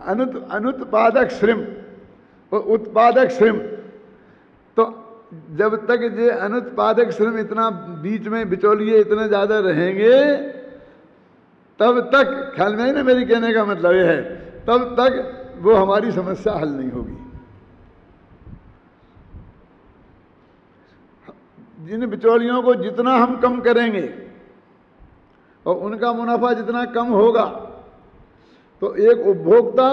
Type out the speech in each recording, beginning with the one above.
अनुत्पादक श्रम और उत्पादक श्रम। तो जब तक ये अनुत्पादक श्रम इतना बीच में बिचौलिए इतने ज्यादा रहेंगे तब तक, ख्याल में है ना मेरी कहने का मतलब ये है, तब तक वो हमारी समस्या हल नहीं होगी। जिन बिचौलियों को जितना हम कम करेंगे और उनका मुनाफा जितना कम होगा तो एक उपभोक्ता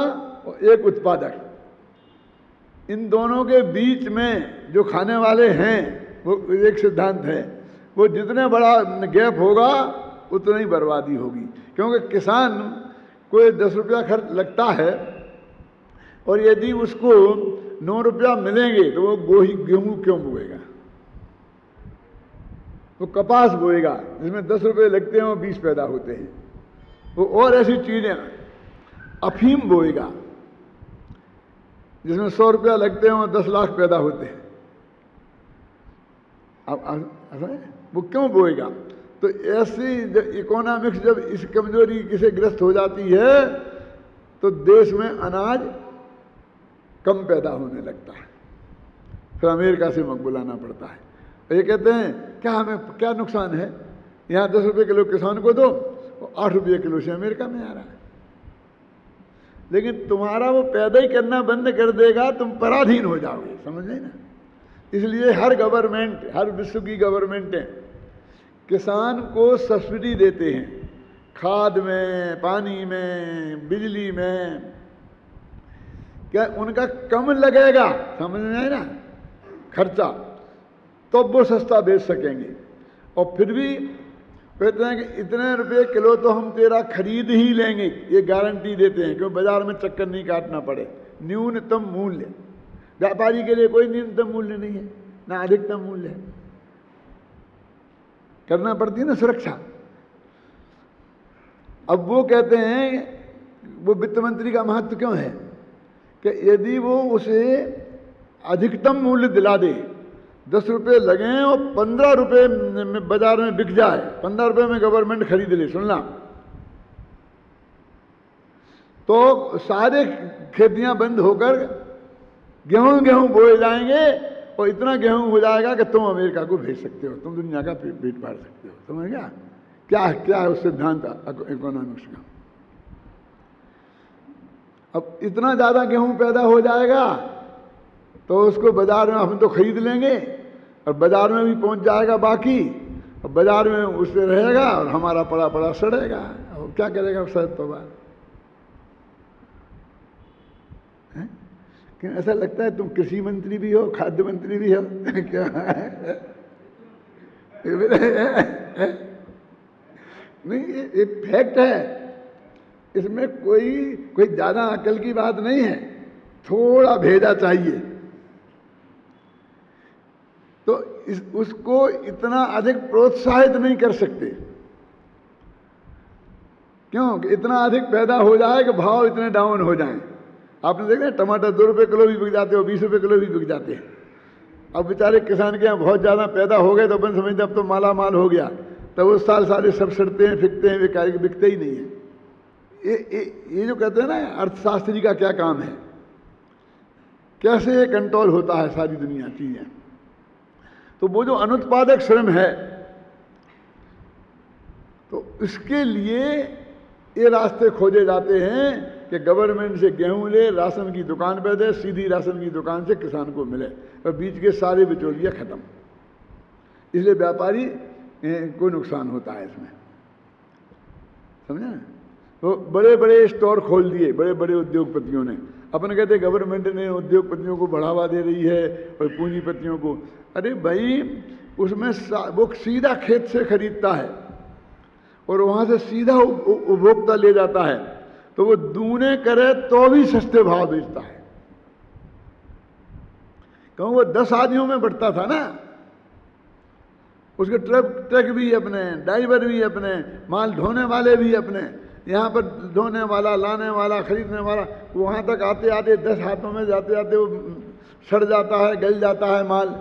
और एक उत्पादक, इन दोनों के बीच में जो खाने वाले हैं वो एक सिद्धांत है, वो जितने बड़ा गैप होगा उतनी ही बर्बादी होगी। क्योंकि किसान को 10 रुपया खर्च लगता है और यदि उसको 9 रुपया मिलेंगे तो वो गेहूं क्यों बोएगा? वो कपास बोएगा जिसमें 10 रुपये लगते हैं और 20 पैदा होते हैं। वो और ऐसी चीजें, अफीम बोएगा जिसमें 100 रुपया लगते हैं और 10 लाख पैदा होते हैं। अब वो क्यों बोएगा? तो ऐसी इकोनॉमिक्स जब इस कमजोरी से ग्रस्त हो जाती है तो देश में अनाज कम पैदा होने लगता है, फिर अमेरिका से बुलाना पड़ता है। ये कहते हैं क्या हमें क्या नुकसान है, यहाँ 10 रुपये किलो किसान को दो और 8 रुपये किलो से अमेरिका में आ रहा है। लेकिन तुम्हारा वो पैदा ही करना बंद कर देगा, तुम पराधीन हो जाओगे, समझ लेना। इसलिए हर गवर्नमेंट, हर विश्व की गवर्नमेंटें किसान को सब्सिडी देते हैं, खाद में, पानी में, बिजली में। क्या उनका कम लगेगा, समझ में आए ना, खर्चा, तो वो सस्ता बेच सकेंगे। और फिर भी कहते हैं कि इतने रुपए किलो तो हम तेरा खरीद ही लेंगे, ये गारंटी देते हैं, क्योंकि बाजार में चक्कर नहीं काटना पड़े। न्यूनतम मूल्य, व्यापारी के लिए कोई न्यूनतम मूल्य नहीं है ना अधिकतम मूल्य है, करना पड़ती है ना सुरक्षा। अब वो कहते हैं, वो वित्त मंत्री का महत्व क्यों है कि यदि वो उसे अधिकतम मूल्य दिला दे, 10 रुपये लगें और 15 रुपये में बाजार में बिक जाए, 15 रुपये में गवर्नमेंट खरीद ले, सुनना, तो सारे खेतियां बंद होकर गेहूं बोए जाएंगे और इतना गेहूं हो जाएगा कि तुम अमेरिका को भेज सकते हो, तुम दुनिया का पेट पाल सकते हो। समझ गया क्या है उस सिद्धांत इकोनॉमिक्स का। अब इतना ज्यादा गेहूं पैदा हो जाएगा तो उसको बाजार में हम तो खरीद लेंगे और बाजार में भी पहुंच जाएगा बाकी, और बाजार में उससे रहेगा और हमारा पड़ा पड़ा सड़ेगा। और क्या करेगा शायद तो बात। क्यों ऐसा लगता है तुम कृषि मंत्री भी हो, खाद्य मंत्री भी हो क्या नहीं, ये फैक्ट है, इसमें कोई ज्यादा अकल की बात नहीं है, थोड़ा भेजा चाहिए। तो उसको इतना अधिक प्रोत्साहित नहीं कर सकते, क्यों कि इतना अधिक पैदा हो जाए कि भाव इतने डाउन हो जाएं। आपने देखा टमाटर 2 रुपये किलो भी बिक जाते हो, 20 रुपये किलो भी बिक जाते हैं। अब बेचारे किसान के यहाँ बहुत ज़्यादा पैदा हो गए तो अपन समझते अब तो माला माल हो गया, तो उस साल सारे सब सड़ते हैं, फिकते हैं, बिकते ही नहीं है। ये जो कहते हैं ना अर्थशास्त्री का क्या काम है, कैसे ये कंट्रोल होता है सारी दुनिया चीजें। तो वो जो अनुत्पादक श्रम है, तो इसके लिए ये रास्ते खोजे जाते हैं कि गवर्नमेंट से गेहूं ले, राशन की दुकान पे दे, सीधी राशन की दुकान से किसान को मिले और बीच के सारे बिचौलिया खत्म। इसलिए व्यापारी को नुकसान होता है इसमें, समझे ना। तो बड़े बड़े स्टोर खोल दिए बड़े बड़े उद्योगपतियों ने। अपन कहते गवर्नमेंट ने उद्योगपतियों को बढ़ावा दे रही है और पूंजीपतियों को। अरे भाई, उसमें वो सीधा खेत से खरीदता है और वहां से सीधा उपभोक्ता ले जाता है, तो वो दूने करे तो भी सस्ते भाव बेचता है। क्यों, वो 10 आदमियों में बढ़ता था ना, उसके ट्रक भी अपने, ड्राइवर भी अपने, माल ढोने वाले भी अपने, यहाँ पर ढोने वाला, लाने वाला, खरीदने वाला, वहाँ तक आते आते 10 हाथों में जाते आते वो सड़ जाता है, गल जाता है माल।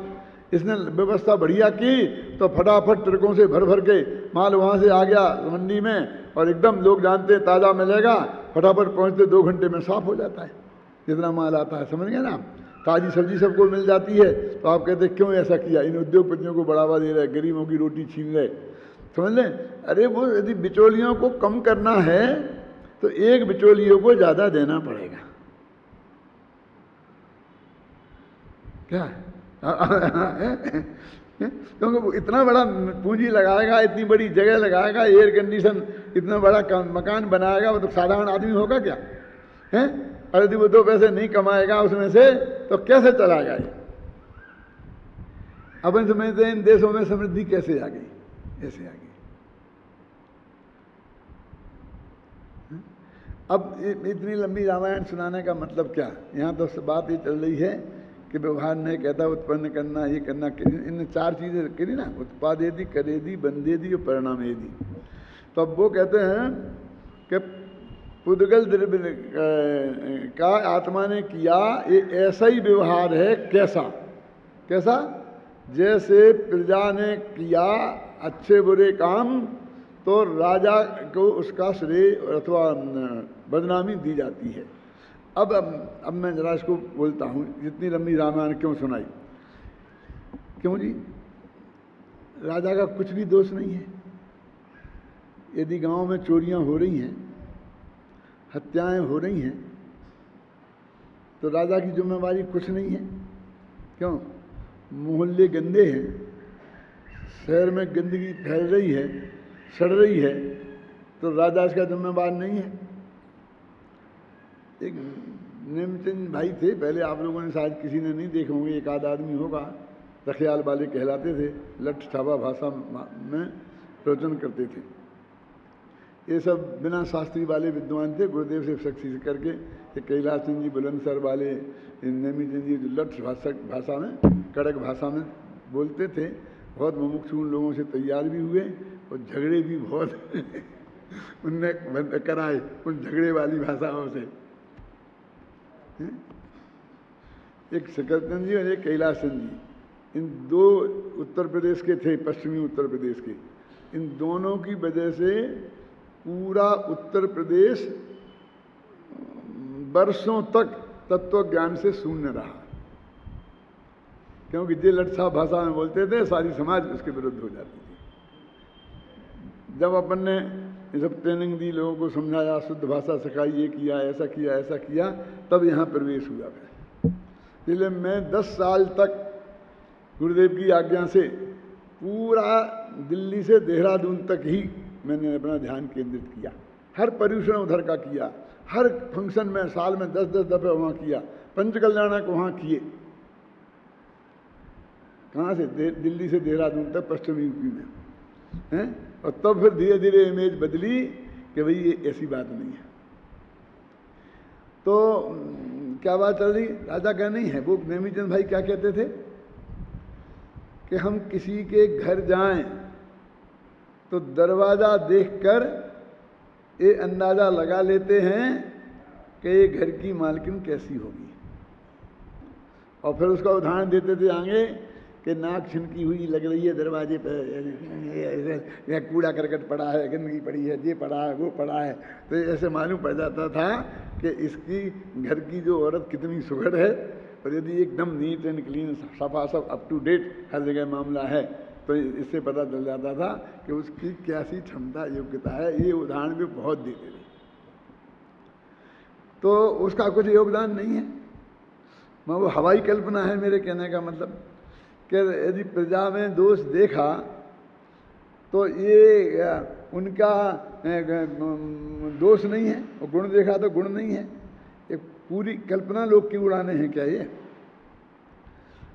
इसने व्यवस्था बढ़िया की तो फटाफट ट्रकों से भर भर के माल वहाँ से आ गया मंडी में और एकदम लोग जानते हैं ताज़ा मिलेगा, फटाफट पहुँचते 2 घंटे में साफ हो जाता है जितना माल आता है। समझ गए ना? ताज़ी सब्जी सबको मिल जाती है। तो आप कहते क्यों ऐसा किया? इन उद्योगपतियों को बढ़ावा दे रहे, गरीबों की रोटी छीन रहे। समझ लें? अरे वो यदि बिचौलियों को कम करना है तो एक बिचौलियों को ज़्यादा देना पड़ेगा। क्या? क्योंकि वो इतना बड़ा पूंजी लगाएगा, इतनी बड़ी जगह लगाएगा, एयर कंडीशन इतना बड़ा मकान बनाएगा, वो तो साधारण आदमी होगा क्या है? और यदि वो 2 पैसे नहीं कमाएगा उसमें से तो कैसे चलाएगा ये? अपन समझते हैं इन देशों में समृद्धि कैसे आ गई, ऐसे आ गई। अब इतनी लंबी रामायण सुनाने का मतलब क्या? यहाँ तो बात ये चल रही है कि व्यवहार नहीं कहता उत्पन्न करना, ये करना, इन 4 चीजें करी ना, उत्पादेदी, करेदी, बंदेदी और परिणामेदी। तो अब वो कहते हैं कि पुद्गल द्रव्य का आत्मा ने किया, ये ऐसा ही व्यवहार है। कैसा? कैसा? जैसे प्रजा ने किया अच्छे बुरे काम तो राजा को उसका श्रेय अथवा बदनामी दी जाती है। अब मैं जरा इसको बोलता हूँ, इतनी लंबी रामायण क्यों सुनाई? क्यों जी? राजा का कुछ भी दोष नहीं है। यदि गांव में चोरियां हो रही हैं, हत्याएं हो रही हैं, तो राजा की जिम्मेवारी कुछ नहीं है। क्यों? मोहल्ले गंदे हैं, शहर में गंदगी फैल रही है, सड़ रही है, तो राजा इसका जिम्मेवार नहीं है। एक नेमचंद भाई थे, पहले आप लोगों ने शायद किसी ने नहीं देखे होंगे, एक आध आदमी होगा, रखियाल वाले कहलाते थे, लठ छापा भाषा में प्रवचन करते थे। ये सब बिना शास्त्री वाले विद्वान थे, गुरुदेव से शक्ति करके। ये कैलाश चंद जी बुलंदसर वाले, नेमीचंद जी जो लठ भाषा में, कड़क भाषा में बोलते थे, बहुत मुमुक्षु उन लोगों से तैयार भी हुए और झगड़े भी बहुत उनने कराए उन झगड़े वाली भाषाओं से। एक शकरचंद जी और एक कैलाश चंद जी, इन 2 उत्तर प्रदेश के थे, पश्चिमी उत्तर प्रदेश के। इन दोनों की वजह से पूरा उत्तर प्रदेश वर्षों तक तत्व ज्ञान से शून्य रहा, क्योंकि जो लठसा भाषा में बोलते थे सारी समाज उसके विरुद्ध हो जाती थी। जब अपन ने ये सब ट्रेनिंग दी, लोगों को समझाया, शुद्ध भाषा सिखाई, ये किया, ऐसा किया, ऐसा किया, तब यहाँ प्रवेश हुआ है। इसलिए मैं 10 साल तक गुरुदेव की आज्ञा से पूरा दिल्ली से देहरादून तक ही मैंने अपना ध्यान केंद्रित किया। हर पर्यूषण उधर का किया, हर फंक्शन में साल में 10-10 दफे वहाँ किया, पंचकल्याणक वहाँ किए। कहाँ से? दिल्ली से देहरादून तक, पश्चिमी यूपी में हैं। और तब फिर धीरे धीरे इमेज बदली कि भाई ये ऐसी बात नहीं है। तो क्या बात चल रही? राजा का नहीं है। वो नेमीचंद भाई क्या कहते थे कि हम किसी के घर जाएं तो दरवाज़ा देखकर ये अंदाज़ा लगा लेते हैं कि ये घर की मालकिन कैसी होगी। और फिर उसका उदाहरण देते थे आगे कि नाक छिनकी हुई लग रही है दरवाजे पर, या कूड़ा करकट पड़ा है, गंदगी पड़ी है, ये पड़ा है, वो पड़ा है। तो ऐसे मालूम पड़ जाता था कि इसकी घर की जो औरत कितनी सुघड़ है। और यदि एकदम नीट एंड क्लीन, सफा सब अप टू डेट हर जगह मामला है, तो इससे पता चल जाता था कि उसकी कैसी क्षमता, योग्यता है। ये उदाहरण भी बहुत देते थे। तो उसका कुछ योगदान नहीं है, मैं वो हवाई कल्पना है मेरे कहने का मतलब। कि यदि प्रजा में दोष देखा तो ये उनका दोष नहीं है, और गुण देखा तो गुण नहीं है। एक पूरी कल्पना लोग की उड़ाने हैं क्या ये?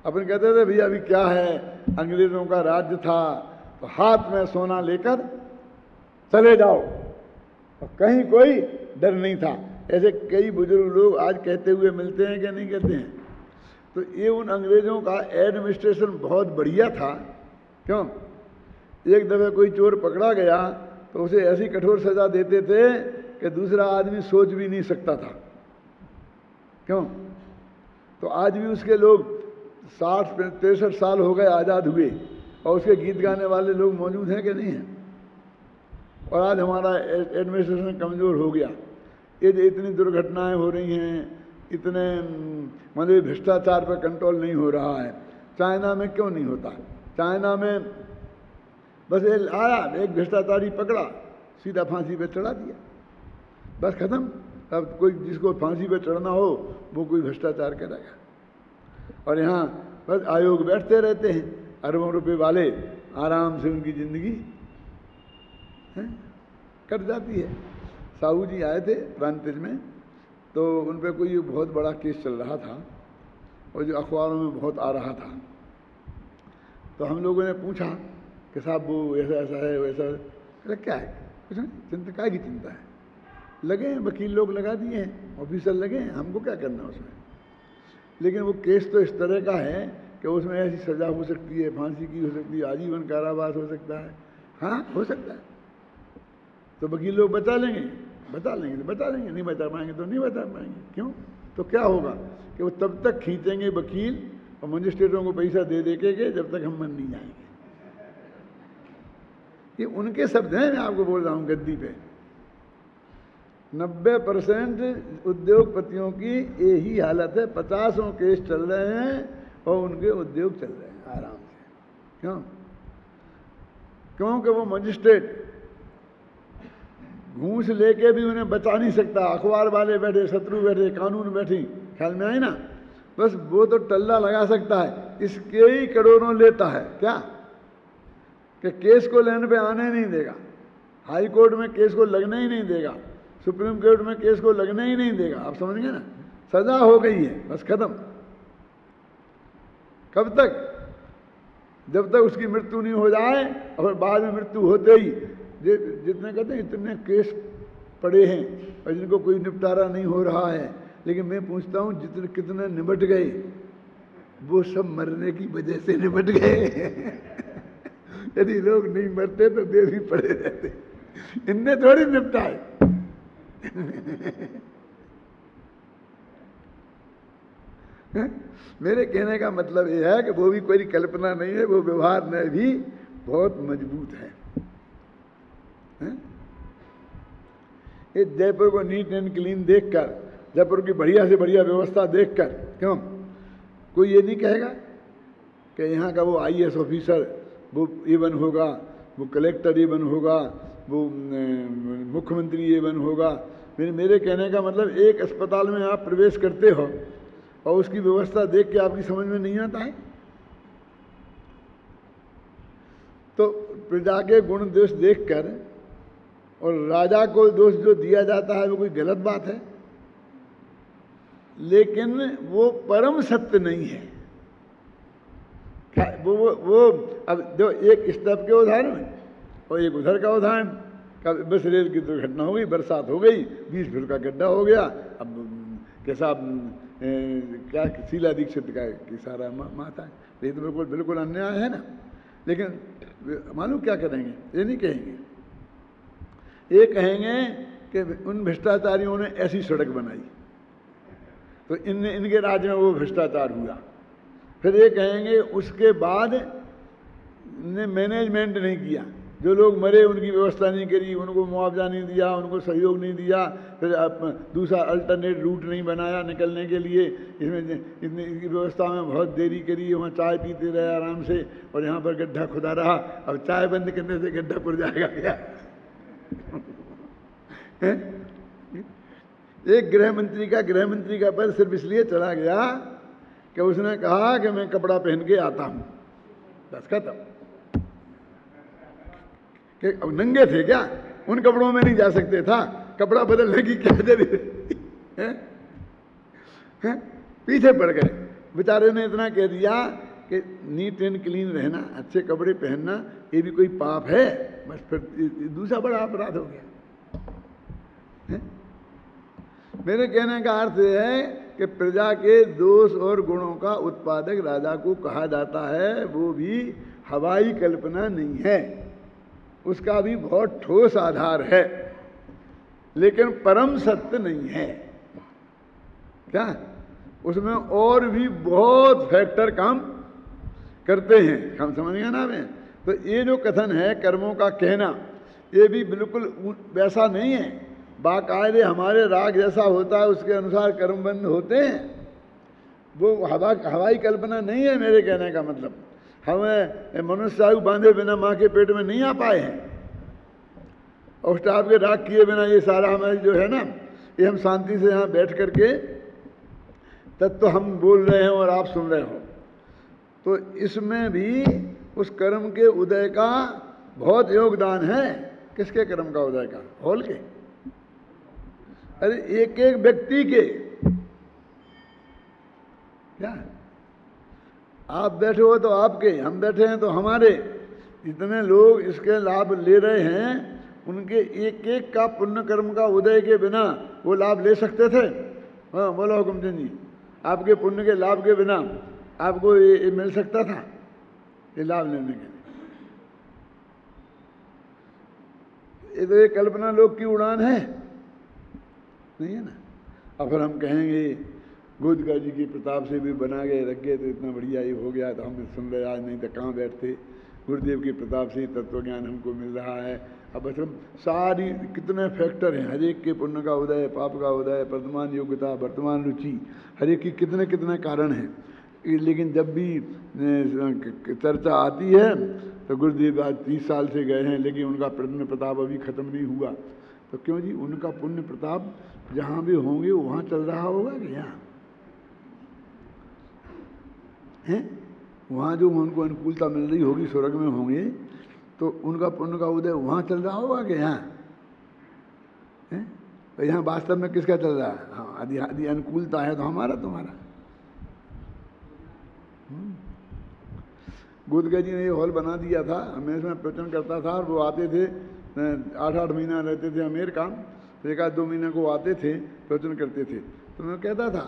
अपन कहते थे भैया अभी क्या है, अंग्रेजों का राज्य था तो हाथ में सोना लेकर चले जाओ, और कहीं कोई डर नहीं था। ऐसे कई बुजुर्ग लोग आज कहते हुए मिलते हैं क्या नहीं कहते हैं? तो ये उन अंग्रेजों का एडमिनिस्ट्रेशन बहुत बढ़िया था। क्यों? एक दफ़े कोई चोर पकड़ा गया तो उसे ऐसी कठोर सज़ा देते थे कि दूसरा आदमी सोच भी नहीं सकता था। क्यों? तो आज भी उसके लोग 60-63 साल हो गए आज़ाद हुए, और उसके गीत गाने वाले लोग मौजूद हैं कि नहीं हैं? और आज हमारा एडमिनिस्ट्रेशन कमज़ोर हो गया, ये जो इतनी दुर्घटनाएं हो रही हैं, इतने मतलब भ्रष्टाचार पर कंट्रोल नहीं हो रहा है। चाइना में क्यों नहीं होता? चाइना में बस ये आया, एक भ्रष्टाचारी पकड़ा, सीधा फांसी पे चढ़ा दिया, बस खत्म। अब कोई जिसको फांसी पे चढ़ना हो वो कोई भ्रष्टाचार करेगा। और यहाँ बस आयोग बैठते रहते हैं, अरबों रुपए वाले, आराम से उनकी ज़िंदगी कट जाती है। साहू जी आए थे प्रांतिज में, तो उन पर कोई बहुत बड़ा केस चल रहा था और जो अखबारों में बहुत आ रहा था। तो हम लोगों ने पूछा कि साहब वो ऐसा ऐसा है, वैसा है। क्या है? कुछ नहीं, चिंता काय की चिंता है, लगे हैं वकील लोग, लगा दिए हैं, ऑफिसर लगे हैं, हमको क्या करना उसमें। लेकिन वो केस तो इस तरह का है कि उसमें ऐसी सज़ा हो सकती है, फांसी की हो सकती है, आजीवन कारावास हो सकता है। हाँ, हो सकता है। तो वकील लोग बचा लेंगे तो बचा लेंगे, नहीं बचा पाएंगे तो नहीं बचा पाएंगे। क्यों? तो क्या होगा कि वो तब तक खींचेंगे वकील और मजिस्ट्रेटों को पैसा दे दे के जब तक हम मन नहीं जाएंगे। ये उनके शब्द हैं, मैं आपको बोल रहा हूँ गद्दी पे। 90% उद्योगपतियों की यही हालत है, 50 केस चल रहे हैं और उनके उद्योग चल रहे हैं आराम से। क्यों? क्योंकि वो मजिस्ट्रेट घूस लेके भी उन्हें बचा नहीं सकता। अखबार वाले बैठे, शत्रु बैठे, कानून बैठी, ख्याल में आई ना? बस वो तो टल्ला लगा सकता है, इसके ही करोड़ों लेता है। क्या कि केस को लेने पे आने नहीं देगा, हाई कोर्ट में केस को लगने ही नहीं देगा, सुप्रीम कोर्ट में केस को लगने ही नहीं देगा। आप समझ गए ना? सजा हो गई है, बस खत्म। कब तक? जब तक उसकी मृत्यु नहीं हो जाए, और बाद में मृत्यु होते ही जितने कहते हैं इतने केस पड़े हैं और जिनको कोई निपटारा नहीं हो रहा है। लेकिन मैं पूछता हूँ जितने कितने निपट गए, वो सब मरने की वजह से निपट गए। यदि लोग नहीं मरते तो देश ही पड़े रहते, इनने थोड़ी निपटाए। मेरे कहने का मतलब यह है कि वो भी कोई कल्पना नहीं है, वो व्यवहार में भी बहुत मजबूत है। ये जयपुर को नीट एंड क्लीन देखकर, जयपुर की बढ़िया से बढ़िया व्यवस्था देखकर, क्यों कोई ये नहीं कहेगा कि यहाँ का वो IAS ऑफिसर वो ये बन होगा, वो कलेक्टर ये बन होगा, वो मुख्यमंत्री ये बन होगा। मेरे कहने का मतलब, एक अस्पताल में आप प्रवेश करते हो और उसकी व्यवस्था देख के आपकी समझ में नहीं आता है? तो प्रजा के गुण दोष देखकर और राजा को दोष जो दिया जाता है वो कोई गलत बात है, लेकिन वो परम सत्य नहीं है। वो अब जो एक इस तरफ के उदाहरण और एक उधर का उदाहरण, कब बस रेल की दुर्घटना हो गई, बरसात हो गई, 20 फुट का गड्ढा हो गया। अब कैसा क्या शीला दीक्षित का कि सारा माता है, ये तो बिल्कुल अन्याय है ना। लेकिन मालूम क्या करेंगे? ये नहीं कहेंगे, ये कहेंगे कि उन भ्रष्टाचारियों ने ऐसी सड़क बनाई तो इनके राज्य में वो भ्रष्टाचार हुआ। फिर ये कहेंगे उसके बाद ने मैनेजमेंट नहीं किया, जो लोग मरे उनकी व्यवस्था नहीं करी, उनको मुआवजा नहीं दिया, उनको सहयोग नहीं दिया, फिर दूसरा अल्टरनेट रूट नहीं बनाया निकलने के लिए, इसकी व्यवस्था में बहुत देरी करी, वहाँ चाय पीते रहे आराम से और यहाँ पर गड्ढा खुदा रहा। अब चाय बंद करने से गड्ढा खुद जाएगा क्या? एक गृह मंत्री का पद सिर्फ इसलिए चला गया कि उसने कहा कि मैं कपड़ा पहन के आता हूं, बस खत्म। कि अब नंगे थे क्या? उन कपड़ों में नहीं जा सकते था? कपड़ा बदलने की क्या जरूरत है? पीछे पड़ गए बेचारे ने। इतना कह दिया कि नीट एंड क्लीन रहना, अच्छे कपड़े पहनना, ये भी कोई पाप है? बस फिर दूसरा बड़ा अपराध हो गया। मेरे कहने का अर्थ है कि प्रजा के दोष और गुणों का उत्पादक राजा को कहा जाता है, वो भी हवाई कल्पना नहीं है, उसका भी बहुत ठोस आधार है, लेकिन परम सत्य नहीं है। क्या उसमें और भी बहुत फैक्टर काम करते हैं, हम समझ गए ना? में तो ये जो कथन है कर्मों का कहना, ये भी बिल्कुल वैसा नहीं है। बाकायदे हमारे राग जैसा होता है उसके अनुसार कर्मबंध होते हैं। वो हवाई कल्पना नहीं है मेरे कहने का मतलब। हमें मनुष्य आयु बांधे बिना माँ के पेट में नहीं आ पाए हैं, और स्टाफ के राग किए बिना ये सारा हमारी जो है ना, ये हम शांति से यहाँ बैठ करके तब तो हम बोल रहे हैं और आप सुन रहे हो। तो इसमें भी उस कर्म के उदय का बहुत योगदान है। किसके कर्म का उदय का? हॉल के। अरे एक एक व्यक्ति के। क्या आप बैठे हो तो आपके, हम बैठे हैं तो हमारे। जितने लोग इसके लाभ ले रहे हैं उनके एक एक का पुण्य कर्म का उदय के बिना वो लाभ ले सकते थे। हाँ बोलो हुकुमचंद जी, आपके पुण्य के लाभ के बिना आपको ये मिल सकता था ये लाभ लेने के लिए? ये तो एक कल्पना लोग की उड़ान है, नहीं है ना। अब फिर हम कहेंगे गोदका जी के प्रताप से भी बना गए रख गए तो इतना बढ़िया ये हो गया तो हम सुन रहे आज, नहीं तो कहाँ बैठते। गुरुदेव के प्रताप से तत्व ज्ञान हमको मिल रहा है। अब मतलब सारी कितने फैक्टर हैं, हर एक के पुण्य का उदय, पाप का उदय, वर्तमान योग्यता, वर्तमान रुचि, हर एक की कितने कितने कारण हैं। लेकिन जब भी चर्चा आती है तो गुरुदेव आज 30 साल से गए हैं लेकिन उनका पुण्य प्रताप अभी खत्म नहीं हुआ। तो क्यों जी? उनका पुण्य प्रताप जहाँ भी होंगे वहाँ चल रहा होगा कि यहाँ है? वहाँ जो उनको अनुकूलता मिल रही होगी, स्वर्ग में होंगे तो उनका पुण्य का उदय वहाँ चल रहा होगा कि यहाँ है? तो यहाँ वास्तव में किसका चल रहा है? हाँ, आदि अनुकूलता है तो हमारा तुम्हारा। गोदका जी ने ये हॉल बना दिया था, मैं इसमें प्रवचन करता था और वो आते थे 8-8 महीना रहते थे अमेरिका, तो 1-2 महीने को आते थे प्रवचन करते थे। तो मैं कहता था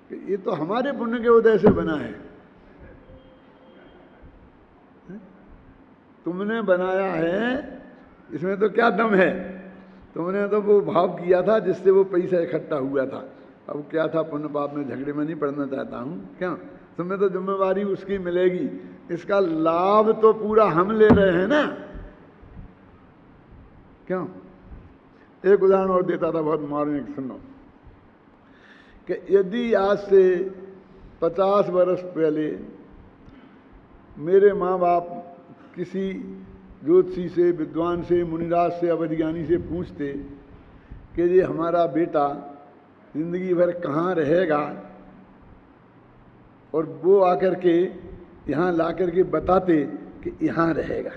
कि ये तो हमारे पुण्य के उदय से बना है, तुमने बनाया है, इसमें तो क्या दम है? तुमने तो वो भाव किया था जिससे वो पैसा इकट्ठा हुआ था। अब क्या था, पुण्य पाप में झगड़े में नहीं पड़ना चाहता हूँ, क्या तुम्हें तो जिम्मेवारी उसकी मिलेगी, इसका लाभ तो पूरा हम ले रहे हैं ना। क्यों? एक उदाहरण और देता था बहुत मार्मिक, सुनो कि यदि आज से 50 वर्ष पहले मेरे माँ बाप किसी ज्योतिषी से, विद्वान से, मुनिराज से, अवधिज्ञानी से पूछते कि ये हमारा बेटा जिंदगी भर कहाँ रहेगा, और वो आकर के यहाँ ला कर के बताते कि यहाँ रहेगा।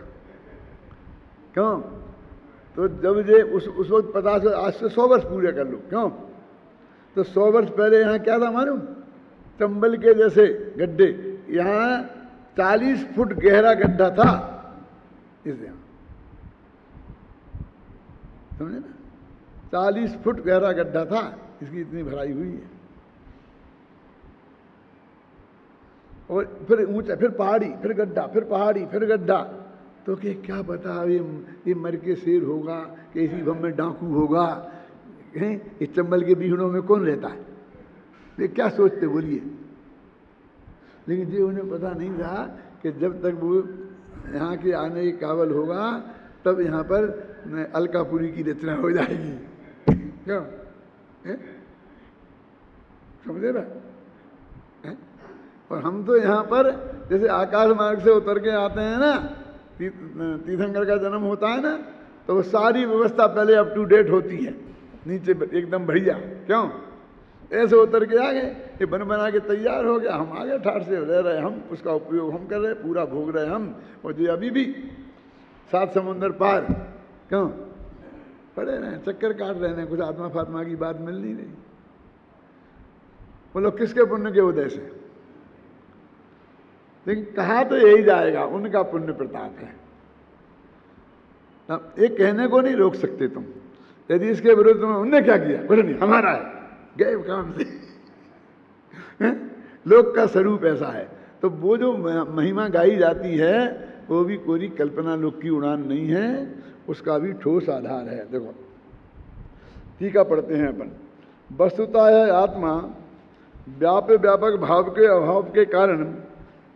क्यों? तो जब ये उस वक्त 50, आज से 100 वर्ष पूरे कर लो, क्यों? तो 100 वर्ष पहले यहाँ क्या था मालूम? चंबल के जैसे गड्ढे, यहाँ 40 फुट गहरा गड्ढा था इस यहाँ, समझे ना? 40 फुट गहरा गड्ढा था, इसकी इतनी भराई हुई है। और फिर ऊंचा, फिर पहाड़ी, फिर गड्ढा, फिर पहाड़ी, फिर गड्ढा। तो क्या पता ये मर के शेर होगा कि इसी भम में डाकू होगा, इस चंबल के बीहड़ों में कौन रहता है? ये क्या सोचते बोलिए? लेकिन ये उन्हें पता नहीं था कि जब तक वो यहाँ के आने के काबिल होगा तब यहाँ पर अलकापुरी की रचना हो जाएगी। क्यों? समझे ना? और हम तो यहाँ पर जैसे आकाश मार्ग से उतर के आते हैं ना, तीर्थंकर का जन्म होता है ना, तो वो सारी व्यवस्था पहले अप टू डेट होती है, नीचे एकदम बढ़िया। क्यों? ऐसे उतर के आ गए, ये बना के तैयार हो गया, हम आगे ठाठ से रह रहे, हम उसका उपयोग हम कर रहे, पूरा भोग रहे हम, और जो अभी भी 7 समुंदर पार क्यों पड़े रहे, चक्कर काट रहे हैं, कुछ आत्मा फात्मा की बात मिल नहीं रही। बोलो किसके पुण्य के उदय से? लेकिन कहा तो यही जाएगा, उनका पुण्य प्रताप है। अब एक कहने को नहीं रोक सकते तुम, यदि इसके विरुद्ध में उनने क्या किया, कुछ नहीं, हमारा है, गए काम से। लोक का स्वरूप ऐसा है। तो वो जो महिमा गाई जाती है वो भी कोई कल्पना लोक की उड़ान नहीं है, उसका भी ठोस आधार है। देखो टीका पढ़ते हैं अपन। वस्तुतः है आत्मा व्यापक भाव के अभाव के कारण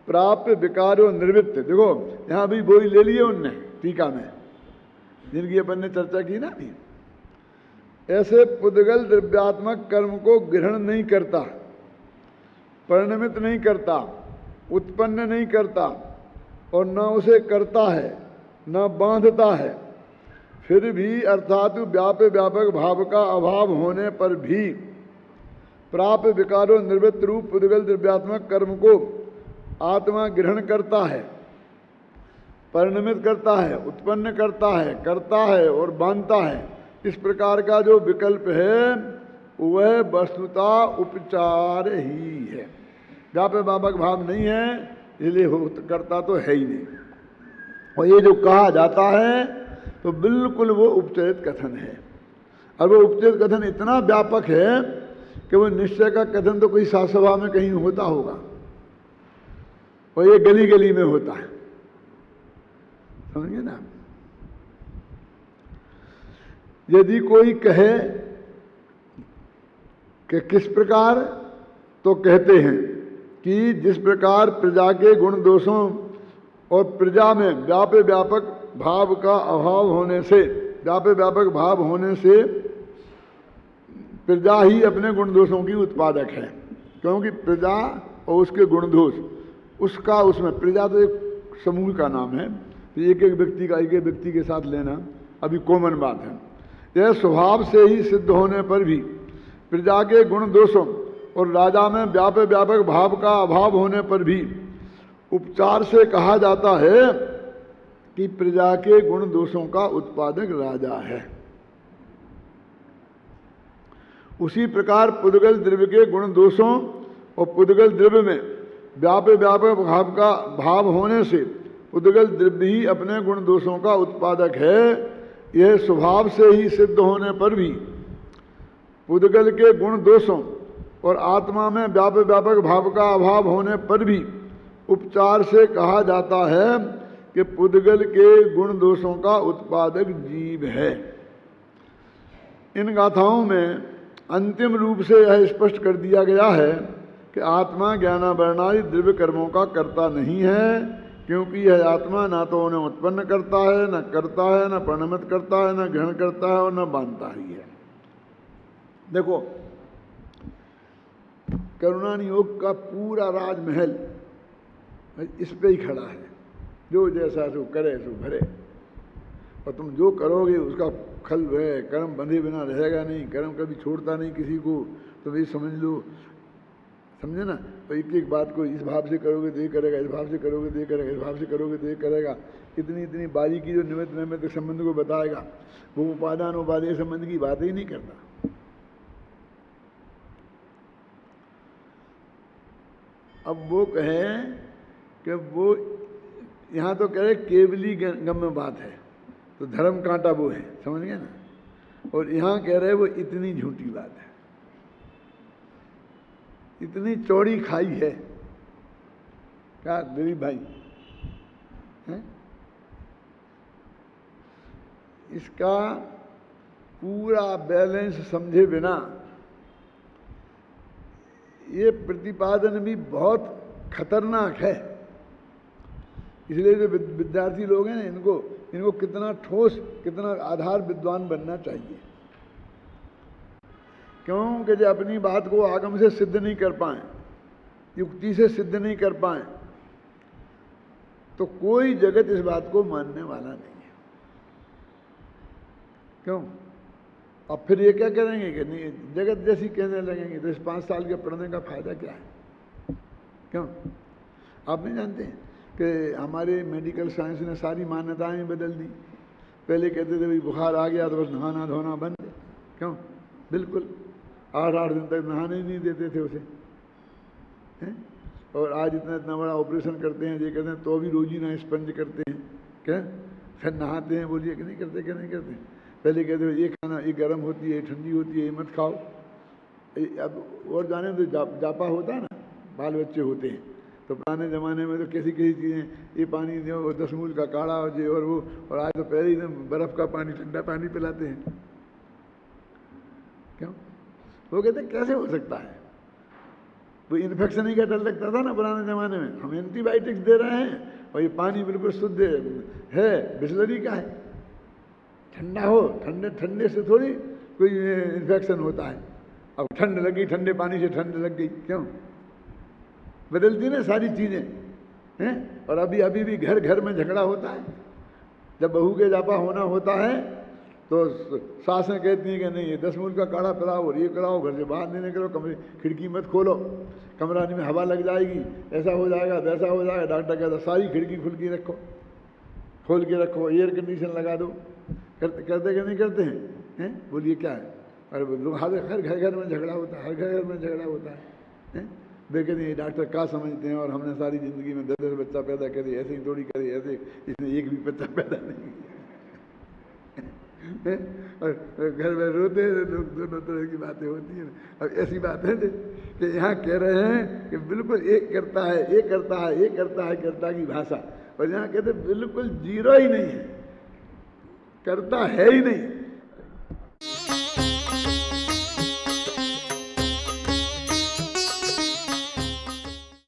प्राप्य विकारो निर्वृत्त। देखो यहाँ भी वही ले लिए उनने टीका में, जिनकी अपन ने चर्चा की ना अभी। ऐसे पुद्गल द्रव्यात्मक कर्म को ग्रहण नहीं करता, परिणमित नहीं करता, उत्पन्न नहीं करता और न उसे करता है, न बांधता है। फिर भी अर्थात व्यापक भाव का अभाव होने पर भी प्राप्त विकारो निर्वृत्त रूप पुद्गल द्रव्यात्मक कर्म को आत्मा ग्रहण करता है, परिणमित करता है, उत्पन्न करता है और बांधता है। इस प्रकार का जो विकल्प है वह वस्तुता उपचार ही है। व्यापक भाव नहीं है, इसलिए करता तो है ही नहीं। और ये जो कहा जाता है तो बिल्कुल वो उपचरित कथन है। और वो उपचरित कथन इतना व्यापक है कि वो निश्चय का कथन तो कोई सभा में कहीं होता होगा, और ये गली गली में होता है, समझिए ना। यदि कोई कहे कि किस प्रकार, तो कहते हैं कि जिस प्रकार प्रजा के गुण दोषों और प्रजा में व्यापक भाव का अभाव होने से, व्यापक भाव होने से प्रजा ही अपने गुण दोषों की उत्पादक है। क्योंकि प्रजा और उसके गुण दोष, उसका उसमें, प्रजा तो एक समूह का नाम है, तो एक व्यक्ति के साथ लेना अभी कॉमन बात है। यह स्वभाव से ही सिद्ध होने पर भी प्रजा के गुण दोषों और राजा में व्यापक भाव का अभाव होने पर भी उपचार से कहा जाता है कि प्रजा के गुण दोषों का उत्पादक राजा है। उसी प्रकार पुद्गल द्रव्य के गुण दोषों और पुद्गल द्रव्य में व्यापक भाव का भाव होने से पुद्गल द्रव्य ही अपने गुण दोषों का उत्पादक है। यह स्वभाव से ही सिद्ध होने पर भी पुद्गल के गुण दोषों और आत्मा में व्यापक भाव का अभाव होने पर भी उपचार से कहा जाता है कि पुद्गल के गुण दोषों का उत्पादक जीव है। इन गाथाओं में अंतिम रूप से यह स्पष्ट कर दिया गया है कि आत्मा ज्ञानावरणादि द्रव्य कर्मों का कर्ता नहीं है, क्योंकि यह आत्मा ना तो उन्हें उत्पन्न करता है, न करता है, न परिणमित करता है, न ग्रहण करता है और न बांधता ही है। देखो, करुणा योग का पूरा राजमहल इस पे ही खड़ा है। जो जैसा सो करे सो भरे, और तुम जो करोगे उसका फल है। कर्म बंधे बिना रहेगा नहीं, कर्म कभी छोड़ता नहीं किसी को। तो ये समझ लो, समझे ना। तो एक बात को इस भाव से करोगे तो ये करेगा, इस भाव से करोगे तो ये करेगा, इस भाव से करोगे तो ये करेगा। इतनी बारीकी जो निमित्त संबंध को बताएगा, वो उपादान उपादेय संबंध की बात ही नहीं करता। अब वो कहें कि वो यहाँ तो कह रहे केवली गम्य बात है, तो धर्म कांटा वो है, समझ गए ना। और यहाँ कह रहे वो इतनी झूठी बात है, इतनी चौड़ी खाई है। क्या दिलीप भाई है? इसका पूरा बैलेंस समझे बिना ये प्रतिपादन भी बहुत खतरनाक है। इसलिए जो विद्यार्थी लोग हैं ना, इनको कितना ठोस, कितना आधार विद्वान बनना चाहिए। क्योंकि जब अपनी बात को आगम से सिद्ध नहीं कर पाए, युक्ति से सिद्ध नहीं कर पाए, तो कोई जगत इस बात को मानने वाला नहीं है। क्यों? अब फिर ये क्या करेंगे कि नहीं, जगत जैसी कहने लगेंगे, तो इस 5 साल के पढ़ने का फायदा क्या है? क्यों? आप नहीं जानते कि हमारे मेडिकल साइंस ने सारी मान्यताएं बदल दी। पहले कहते थे भाई बुखार आ गया तो बस नहाना धोना बंद। क्यों? बिल्कुल 8 दिन तक नहाने नहीं देते थे उसे, हैं? और आज इतना बड़ा ऑपरेशन करते हैं, ये कहते हैं तो भी रोजी ना स्पंज करते हैं, क्या फिर नहाते हैं? बोलिए कि नहीं करते, क्या नहीं करते? पहले कहते ये खाना, ये गर्म होती है, ठंडी होती है, ये मत खाओ। अब और जाने तो जापा होता है ना, बाल बच्चे होते हैं, तो पुराने ज़माने में तो कैसी चीज़ें, ये पानी जो 10 मूल का काढ़ा और ये और वो, और आज तो पहले ही बर्फ़ का पानी, ठंडा पानी पिलाते हैं। क्यों? वो कहते कैसे हो सकता है? वो इन्फेक्शन ही का डर लगता था ना पुराने ज़माने में। हम एंटीबायोटिक्स दे रहे हैं और ये पानी बिल्कुल शुद्ध है, बिस्लरी का है। ठंडा हो, ठंडे ठंडे से थोड़ी कोई इन्फेक्शन होता है। अब ठंड लगी, ठंडे पानी से ठंड लग गई, क्यों? बदलती ना सारी चीज़ें हैं। और अभी अभी भी घर घर में झगड़ा होता है। जब बहू के जापा होना होता है तो सासें कहती हैं कि नहीं ये 10 मूल का काढ़ा पिलाओ और ये कराओ, घर से बाहर नहीं निकलो, कमरे खिड़की मत खोलो, कमरा में हवा लग जाएगी, ऐसा हो जाएगा, वैसा हो जाएगा। डॉक्टर कहता सारी खिड़की खुल के रखो, खोल के रखो, एयर कंडीशन लगा दो। करते कि नहीं करते हैं? बोलिए क्या है? अरे हर घर घर में झगड़ा होता है, हर घर घर में झगड़ा होता है। देखे नहीं डॉक्टर क्या समझते हैं, और हमने सारी ज़िंदगी में 10 बच्चा पैदा करे, ऐसे ही थोड़ी करे, ऐसे इसने एक भी बच्चा पैदा नहीं किया। और घर में रोते लोग, दोनों तरह की बातें होती हैं। अब ऐसी बात है कि यहाँ कह रहे हैं कि बिल्कुल एक करता है, एक करता है, एक करता है, करता की भाषा। और यहाँ कहते बिल्कुल जीरो ही नहीं है, करता है ही नहीं।